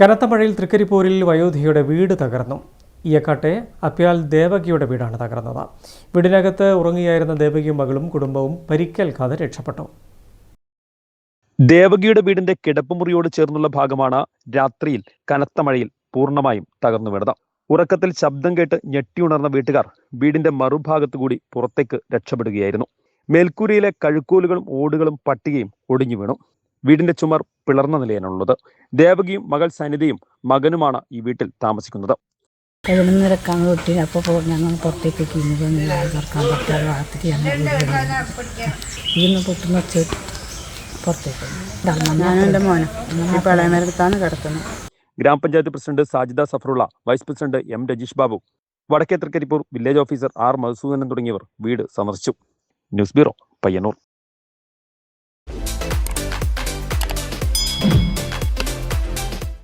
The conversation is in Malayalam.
കനത്ത മഴയിൽ തൃക്കരിപ്പൂരിൽ വയോധികയുടെ വീട് തകർന്നു. ഈയക്കാട്ടെ അപ്യാൽ ദേവകിയുടെ വീടാണ് തകർന്നത്. വീടിനകത്ത് ഉറങ്ങിയായിരുന്ന ദേവകിയും മകളും കുടുംബവും പരിക്കേൽക്കാതെ രക്ഷപ്പെട്ടു. ദേവകിയുടെ വീടിന്റെ കിടപ്പുമുറിയോട് ചേർന്നുള്ള ഭാഗമാണ് രാത്രിയിൽ കനത്ത മഴയിൽ പൂർണ്ണമായും തകർന്നു വീണത്. ഉറക്കത്തിൽ ശബ്ദം കേട്ട് ഞെട്ടിയുണർന്ന വീട്ടുകാർ വീടിന്റെ മറുഭാഗത്തു കൂടി പുറത്തേക്ക് രക്ഷപ്പെടുകയായിരുന്നു. മേൽക്കൂരയിലെ കഴുക്കോലുകളും ഓടുകളും പട്ടികയും ഒടിഞ്ഞു വീണു. വീടിന്റെ ചുമർ പിളർന്ന നിലയിലാണുള്ളത്. ദേവകിയും മകൾ സനിതയും മകനുമാണ് ഈ വീട്ടിൽ താമസിക്കുന്നത്. 11:30 അപ്പോൾ ഞങ്ങൾ പുറത്തേക്ക് തുറക്കാൻ പറ്റാതെ ഭാഗത്തേക്ക് ഇന്ന് പൊട്ടുന്ന വെച്ച് പുറത്തേക്ക് ഞാനും എൻ്റെ മോനും ഈ പ്രളയമരത്താണ് കിടക്കുന്നത്. ഗ്രാമപഞ്ചായത്ത് president Sajida Safarulla, vice president M Rajeesh Babu, വടക്കേ Thrikkaripur village officer R Madhusudanan തുടങ്ങിയവർ വീട് സന്ദർശിച്ചു. News bureau, Payyanur.